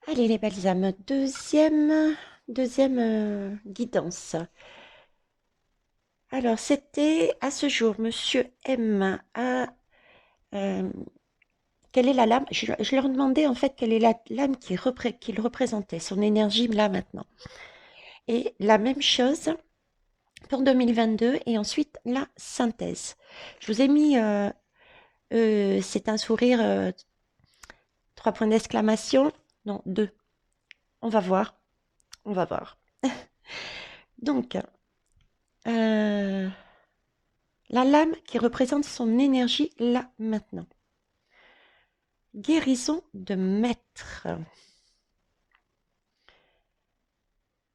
Allez les belles âmes, deuxième guidance. Alors c'était à ce jour, Monsieur M a euh, quelle est la lame? Je leur demandais en fait quelle est la lame qu'il représentait, son énergie là maintenant. Et la même chose pour 2022 et ensuite la synthèse. Je vous ai mis, c'est un sourire, trois points d'exclamation, non deux. On va voir, on va voir. Donc, euh, la lame qui représente son énergie là maintenant. Guérison de maître.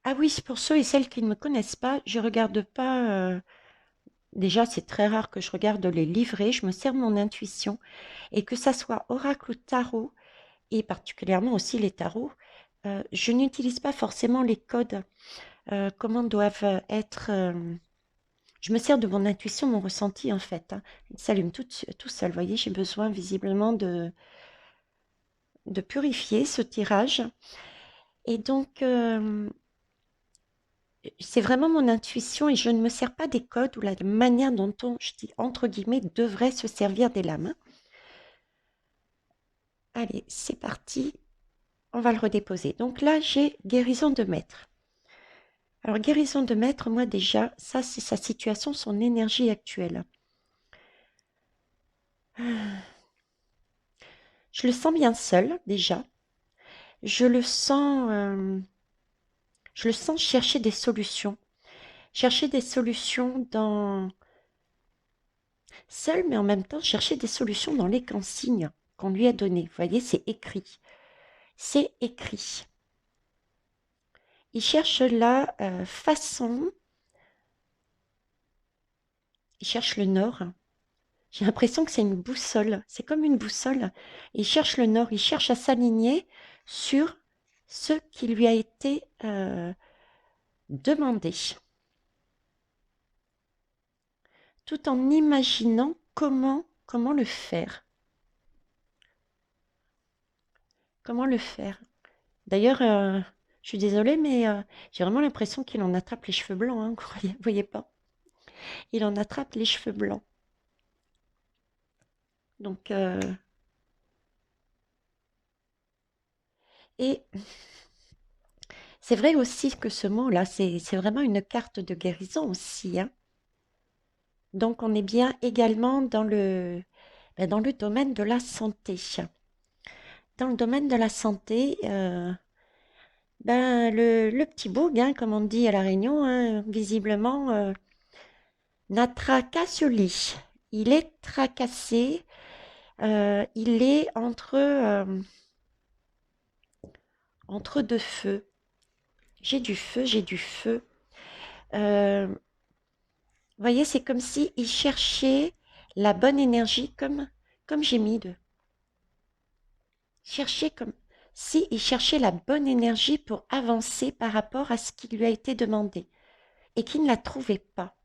Ah oui, pour ceux et celles qui ne me connaissent pas, je regarde pas. Déjà, c'est très rare que je regarde les livrets. Je me sers de mon intuition et que ça soit oracle ou tarot et particulièrement aussi les tarots. Je n'utilise pas forcément les codes. Comment doivent être. Je me sers de mon intuition, mon ressenti en fait, hein. Il s'allume tout seul. Vous voyez, j'ai besoin visiblement de purifier ce tirage. Et donc, c'est vraiment mon intuition et je ne me sers pas des codes ou la manière dont on, je dis entre guillemets, devrait se servir des lames. Allez, c'est parti. On va le redéposer. Donc là, j'ai guérison de maître. Alors, guérison de maître, moi déjà, ça, c'est sa situation, son énergie actuelle. Je le sens bien seul, déjà. Je le sens, euh, je le sens chercher des solutions. Chercher des solutions dans seul, mais en même temps chercher des solutions dans les consignes qu'on lui a données. Vous voyez, c'est écrit. C'est écrit. Il cherche la façon, il cherche le nord. J'ai l'impression que c'est une boussole. C'est comme une boussole. Il cherche le nord, il cherche à s'aligner sur ce qui lui a été demandé, tout en imaginant comment le faire. Comment le faire. D'ailleurs, je suis désolée, mais j'ai vraiment l'impression qu'il en attrape les cheveux blancs, hein, vous voyez pas? Il en attrape les cheveux blancs. Donc, et c'est vrai aussi que ce mot-là, c'est vraiment une carte de guérison aussi, hein. Donc, on est bien également dans le domaine de la santé. Dans le domaine de la santé, le petit boug, hein, comme on dit à La Réunion, hein, visiblement, n'a tracasse lit. Il est tracassé. Il est entre deux feux. J'ai du feu, j'ai du feu. Vous voyez, c'est comme si il cherchait la bonne énergie, comme j'ai mis de. Chercher comme si il cherchait la bonne énergie pour avancer par rapport à ce qui lui a été demandé. Et qu'il ne la trouvait pas.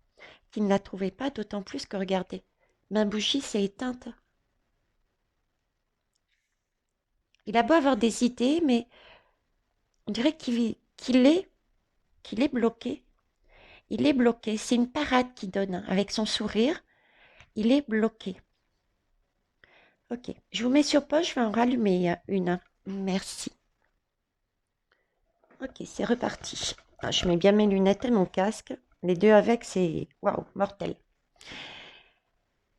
Qu'il ne la trouvait pas, d'autant plus que, regardez, ma bougie s'est éteinte. Il a beau avoir des idées, mais on dirait qu'il est bloqué. Il est bloqué. C'est une parade qu'il donne avec son sourire. Il est bloqué. Ok, je vous mets sur pause, je vais en rallumer une. Merci. Ok, c'est reparti. Ah, je mets bien mes lunettes et mon casque. Les deux avec, c'est waouh, mortel.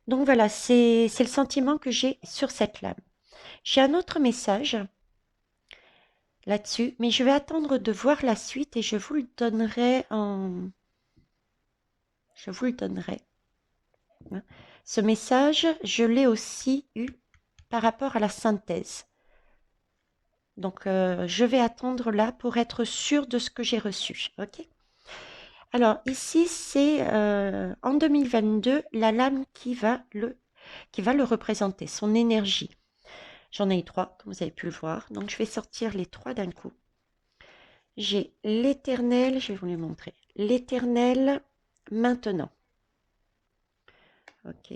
Donc voilà, c'est le sentiment que j'ai sur cette lame. J'ai un autre message là-dessus, mais je vais attendre de voir la suite et je vous le donnerai en. Je vous le donnerai, hein. Ce message, je l'ai aussi eu par rapport à la synthèse. Donc, je vais attendre là pour être sûre de ce que j'ai reçu. OK? Alors, ici, c'est en 2022 la lame qui va le représenter, son énergie. J'en ai eu trois, comme vous avez pu le voir. Donc, je vais sortir les trois d'un coup. J'ai l'éternel, je vais vous les montrer. L'éternel maintenant. OK.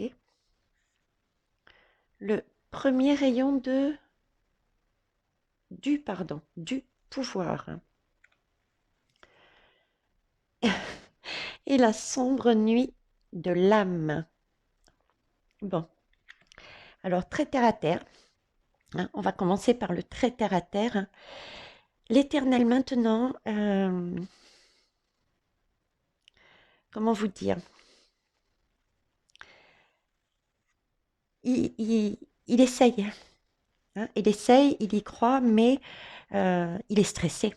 Le premier rayon de du pouvoir. Et la sombre nuit de l'âme. Bon, alors très terre à terre. Hein, on va commencer par le très terre à terre. L'éternel maintenant, comment vous dire, il essaye. Hein, il essaye, il y croit, mais il est stressé.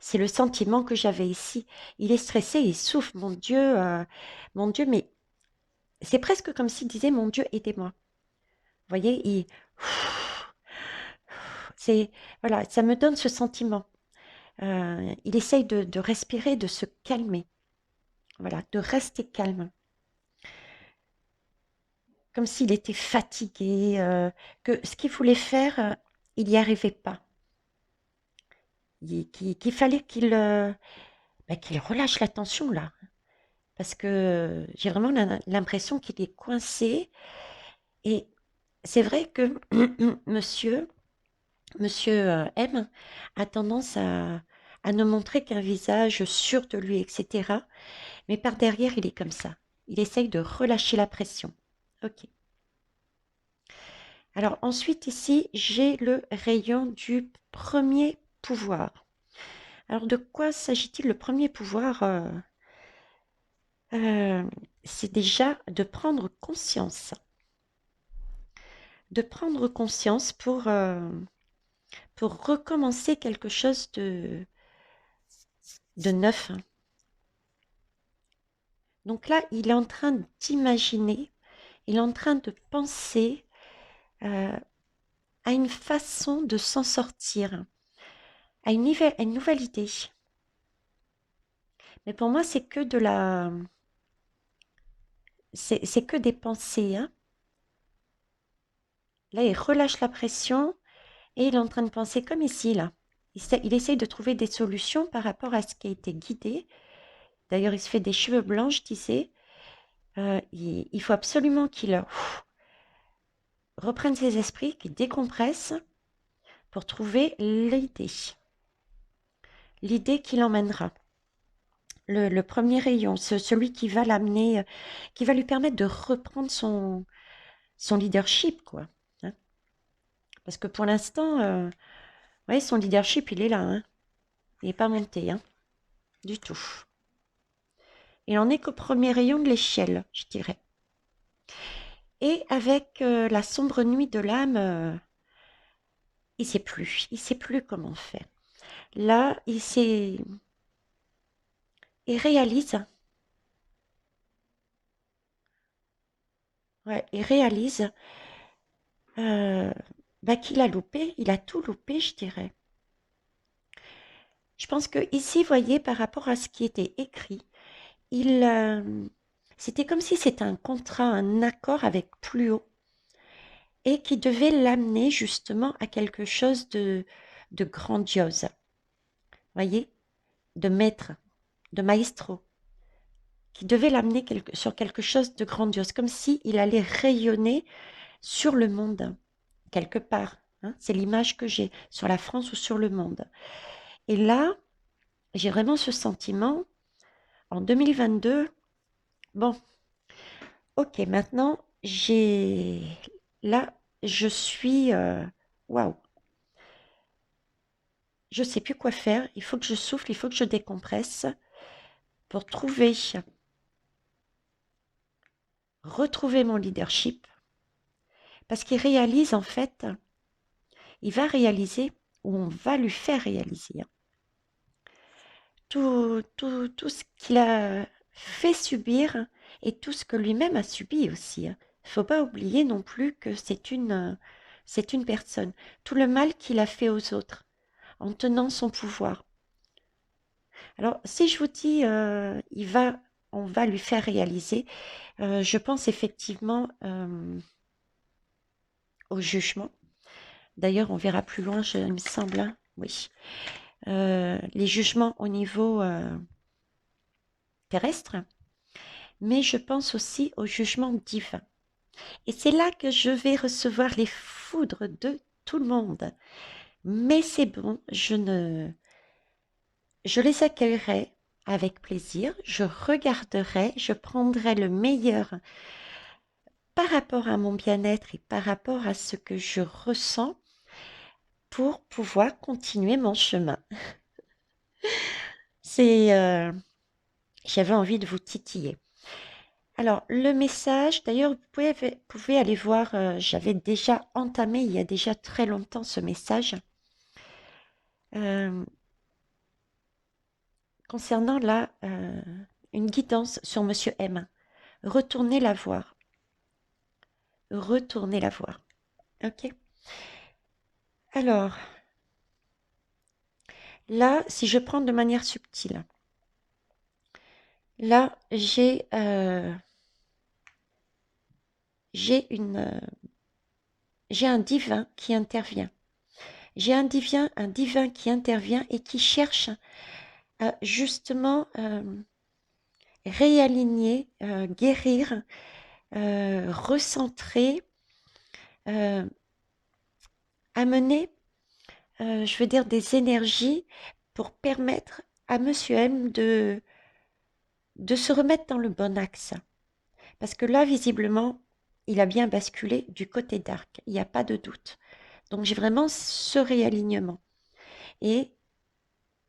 C'est le sentiment que j'avais ici. Il est stressé, il souffre. Mon Dieu, mais c'est presque comme s'il disait, mon Dieu, aidez-moi. Vous voyez, c'est, voilà, ça me donne ce sentiment. Il essaye de respirer, de se calmer. Voilà, de rester calme. Comme s'il était fatigué, que ce qu'il voulait faire, il n'y arrivait pas. Qu'il fallait qu'il relâche la tension là. Parce que j'ai vraiment l'impression qu'il est coincé. Et c'est vrai que monsieur M a tendance à ne montrer qu'un visage sûr de lui, etc. Mais par derrière, il est comme ça. Il essaye de relâcher la pression. Ok. Alors ensuite, ici, j'ai le rayon du premier pouvoir. Alors de quoi s'agit-il? Le premier pouvoir, c'est déjà de prendre conscience. De prendre conscience pour recommencer quelque chose de neuf. Donc là, il est en train d'imaginer, il est en train de penser à une façon de s'en sortir, à une nouvelle idée. Mais pour moi, c'est que c'est que des pensées. Hein. Là, il relâche la pression et il est en train de penser comme ici, là. Il essaye de trouver des solutions par rapport à ce qui a été guidé. D'ailleurs, il se fait des cheveux blancs, je disais. Il faut absolument qu'il reprenne ses esprits, qu'il décompresse pour trouver l'idée qui l'emmènera. Le premier rayon, celui qui va l'amener, qui va lui permettre de reprendre son leadership, quoi. Hein. Parce que pour l'instant, ouais, son leadership, il est là. Hein. Il n'est pas monté, hein, du tout. Il n'en est qu'au premier rayon de l'échelle, je dirais. Et avec la sombre nuit de l'âme, il ne sait plus comment faire. Là, il réalise, ouais, il réalise qu'il a loupé, il a tout loupé, je dirais. Je pense que ici, vous voyez, par rapport à ce qui était écrit, c'était comme si c'était un contrat, un accord avec plus haut, et qui devait l'amener justement à quelque chose de grandiose. Voyez, de maître, de maestro, qui devait l'amener sur quelque chose de grandiose, comme si il allait rayonner sur le monde, quelque part. Hein, c'est l'image que j'ai sur la France ou sur le monde. Et là, j'ai vraiment ce sentiment, en 2022, bon, ok, maintenant, là, je suis, waouh, je ne sais plus quoi faire, il faut que je souffle, il faut que je décompresse pour retrouver mon leadership, parce qu'il réalise en fait, il va réaliser, ou on va lui faire réaliser, hein, tout ce qu'il a fait subir et tout ce que lui-même a subi aussi. Il ne faut pas oublier non plus que c'est une personne. Tout le mal qu'il a fait aux autres en tenant son pouvoir. Alors, si je vous dis, on va lui faire réaliser, je pense effectivement au jugement. D'ailleurs, on verra plus loin, il me semble, hein, oui. Les jugements au niveau terrestre, mais je pense aussi au jugement divin. Et c'est là que je vais recevoir les foudres de tout le monde. Mais c'est bon, je les accueillerai avec plaisir, je regarderai, je prendrai le meilleur par rapport à mon bien-être et par rapport à ce que je ressens pour pouvoir continuer mon chemin. C'est, j'avais envie de vous titiller. Alors, le message, d'ailleurs, pouvez aller voir, j'avais déjà entamé il y a déjà très longtemps ce message euh, concernant une guidance sur Monsieur M. Retournez la voir. Retournez la voir. Ok. Alors, là, si je prends de manière subtile, là, j'ai j'ai un divin qui intervient. J'ai un divin qui intervient et qui cherche à justement réaligner, guérir, recentrer, euh, amener, je veux dire, des énergies pour permettre à Monsieur M de se remettre dans le bon axe. Parce que là, visiblement, il a bien basculé du côté dark, il n'y a pas de doute. Donc j'ai vraiment ce réalignement. Et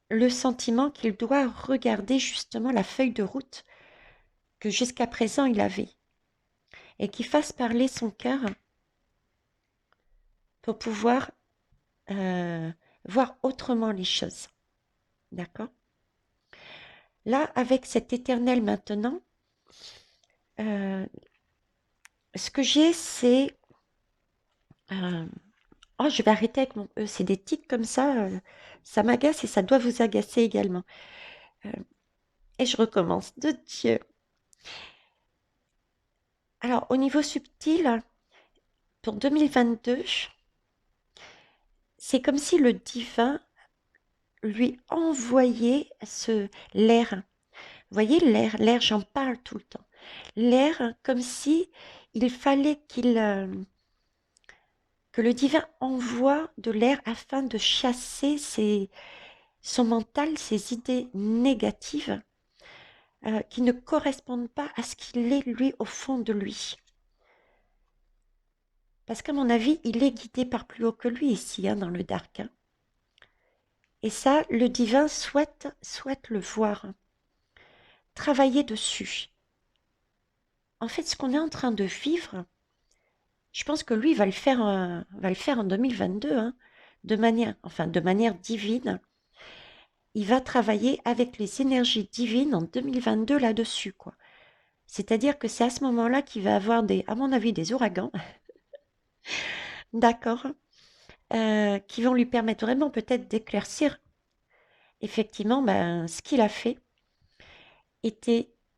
le sentiment qu'il doit regarder justement la feuille de route que jusqu'à présent il avait. Et qu'il fasse parler son cœur pour pouvoir voir autrement les choses. D'accord? Là, avec cet éternel maintenant, ce que j'ai, c'est... oh, je vais arrêter avec mon E. C'est des tics comme ça m'agace et ça doit vous agacer également. Euh, et je recommence. De Dieu. Alors, au niveau subtil, pour 2022, c'est comme si le divin lui envoyait l'air. Vous voyez l'air, j'en parle tout le temps. L'air, comme si il fallait que le divin envoie de l'air afin de chasser son mental, ses idées négatives qui ne correspondent pas à ce qu'il est lui au fond de lui. Parce qu'à mon avis, il est guidé par plus haut que lui ici, hein, dans le dark. Hein. Et ça, le divin souhaite le voir, travailler dessus. En fait, ce qu'on est en train de vivre, je pense que lui va le faire en 2022, hein, de manière divine. Il va travailler avec les énergies divines en 2022 là-dessus, quoi. C'est-à-dire que c'est à ce moment-là qu'il va avoir à mon avis, des ouragans, d'accord, qui vont lui permettre vraiment peut-être d'éclaircir effectivement ce qu'il a fait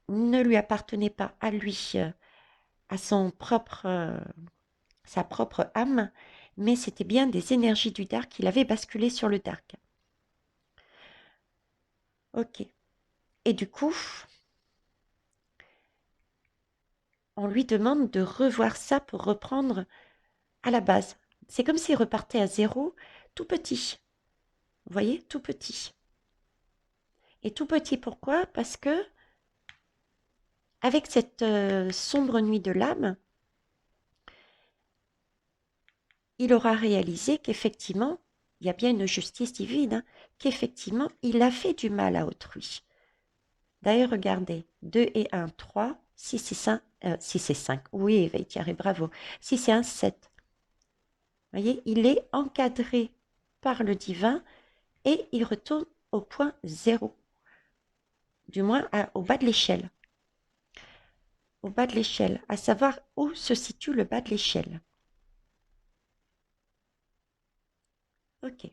ne lui appartenait pas à lui, à sa propre âme, mais c'était bien des énergies du dark, il avait basculé sur le dark. Ok. Et du coup, on lui demande de revoir ça pour reprendre à la base. C'est comme s'il repartait à zéro, tout petit. Vous voyez, tout petit. Et tout petit, pourquoi? Parce que, avec cette sombre nuit de l'âme, il aura réalisé qu'effectivement, il y a bien une justice divine, hein, qu'effectivement, il a fait du mal à autrui. D'ailleurs, regardez, 2 et 1, 3, 6 et 5, 6 et 5, oui, Thierry, bravo, 6 et 1, 7. Vous voyez, il est encadré par le divin et il retourne au point zéro, du moins au bas de l'échelle. Au bas de l'échelle, à savoir où se situe le bas de l'échelle. Ok.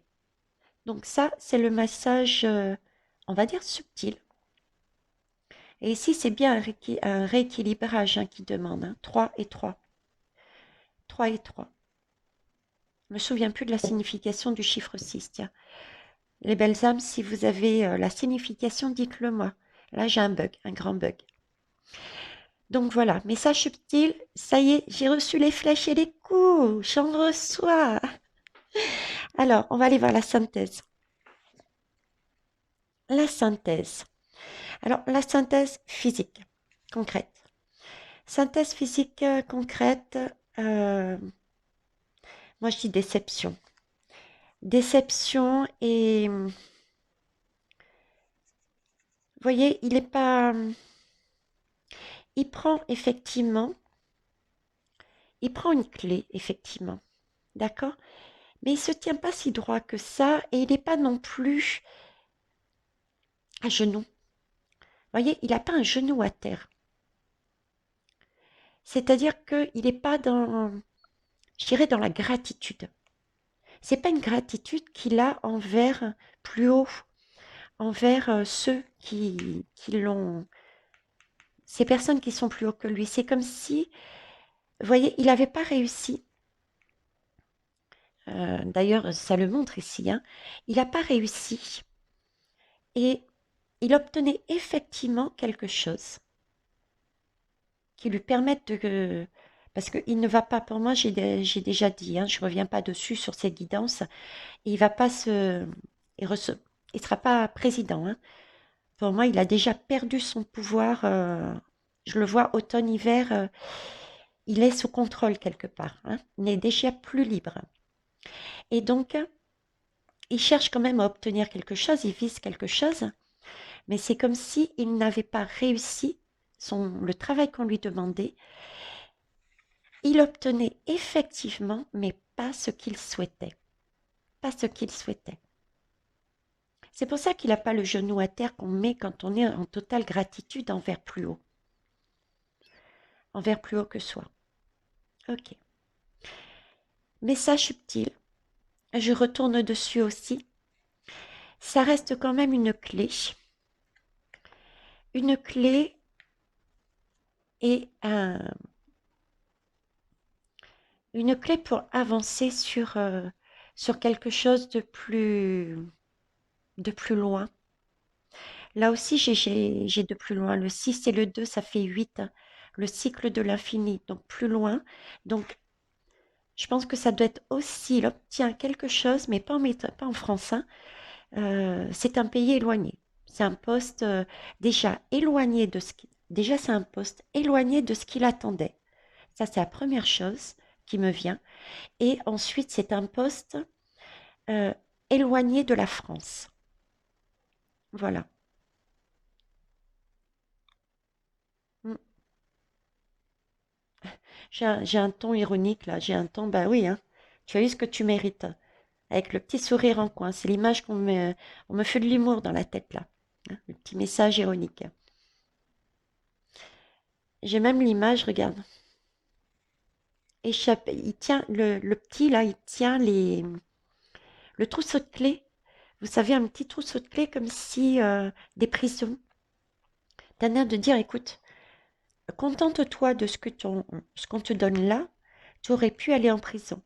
Donc ça, c'est le massage, on va dire subtil. Et ici, c'est bien un rééquilibrage hein, qui demande. Hein, 3 et 3. 3 et 3. Je ne me souviens plus de la signification du chiffre 6. Tiens. Les belles âmes, si vous avez la signification, dites-le moi. Là, j'ai un bug, un grand bug. Donc voilà, message subtil. Ça y est, j'ai reçu les flèches et les coups. J'en reçois. Alors, on va aller voir la synthèse. La synthèse. Alors, la synthèse physique, concrète. Synthèse physique concrète, moi je dis déception. Déception et, vous voyez, il est pas... Il prend effectivement, il prend une clé, effectivement, d'accord? Mais il se tient pas si droit que ça et il n'est pas non plus à genoux. Vous voyez, il n'a pas un genou à terre. C'est-à-dire qu'il n'est pas dans, je dirais, dans la gratitude. C'est pas une gratitude qu'il a envers plus haut, envers ceux qui l'ont, ces personnes qui sont plus haut que lui. C'est comme si, vous voyez, il n'avait pas réussi. D'ailleurs, ça le montre ici, hein. Il n'a pas réussi et il obtenait effectivement quelque chose qui lui permette de... Parce qu'il ne va pas, pour moi, j'ai déjà dit, hein, je ne reviens pas dessus sur ses guidances, et il va pas se... Il ne sera pas président, hein. Pour moi, il a déjà perdu son pouvoir. Je le vois automne-hiver, il est sous contrôle quelque part, hein. Il n'est déjà plus libre. Et donc, il cherche quand même à obtenir quelque chose, il vise quelque chose, mais c'est comme si il n'avait pas réussi le travail qu'on lui demandait. Il obtenait effectivement, mais pas ce qu'il souhaitait. Pas ce qu'il souhaitait. C'est pour ça qu'il n'a pas le genou à terre qu'on met quand on est en totale gratitude envers plus haut. Envers plus haut que soi. Ok. Message subtil. Je retourne dessus aussi. Ça reste quand même une clé. Une clé et une clé pour avancer sur quelque chose de plus loin. Là aussi, j'ai de plus loin. Le 6 et le 2, ça fait 8. Le cycle de l'infini, donc plus loin. Donc, je pense que ça doit être aussi, il obtient quelque chose, mais pas en France, hein. C'est un pays éloigné. C'est un poste déjà éloigné de ce qui... Déjà, c'est un poste éloigné de ce qu'il attendait. Ça, c'est la première chose qui me vient. Et ensuite, c'est un poste euh, éloigné de la France. Voilà. Mm. J'ai un ton ironique là, j'ai un ton, bah oui, hein, tu as eu ce que tu mérites. Avec le petit sourire en coin, c'est l'image on me fait de l'humour dans la tête là, hein, le petit message ironique. J'ai même l'image, regarde, échappé, il tient, le petit là, il tient le trousseau de clés. Vous savez, un petit trousseau de clés comme si des prisons. D'un air de dire, écoute, contente-toi de ce qu'on te donne là, tu aurais pu aller en prison.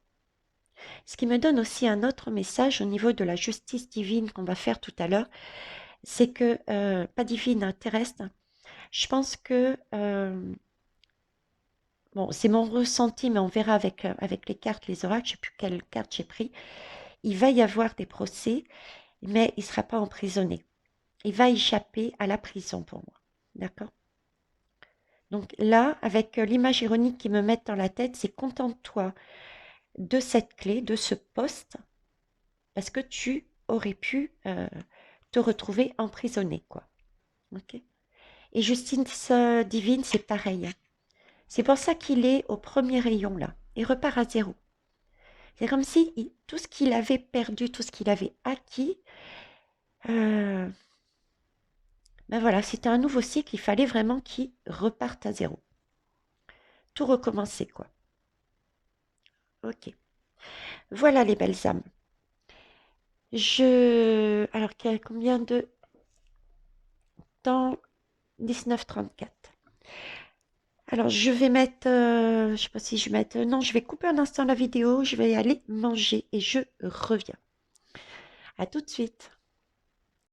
Ce qui me donne aussi un autre message au niveau de la justice divine qu'on va faire tout à l'heure, c'est que, pas divine, hein, terrestre, je pense que, bon, c'est mon ressenti, mais on verra avec les cartes, les oracles, je ne sais plus quelle carte j'ai pris, il va y avoir des procès, mais il ne sera pas emprisonné. Il va échapper à la prison pour moi. D'accord? Donc là, avec l'image ironique qui me met dans la tête, c'est contente-toi de cette clé, de ce poste, parce que tu aurais pu te retrouver emprisonné, quoi. Ok. Et justice divine, c'est pareil, hein. C'est pour ça qu'il est au premier rayon, là. Il repart à zéro. C'est comme si tout ce qu'il avait perdu, tout ce qu'il avait acquis, ben voilà, c'était un nouveau cycle, il fallait vraiment qu'il reparte à zéro. Tout recommencer, quoi. Ok. Voilà les belles âmes. Alors, combien de temps? 19h34. Alors, je vais mettre... je sais pas si je vais mettre... non, je vais couper un instant la vidéo. Je vais aller manger et je reviens. À tout de suite.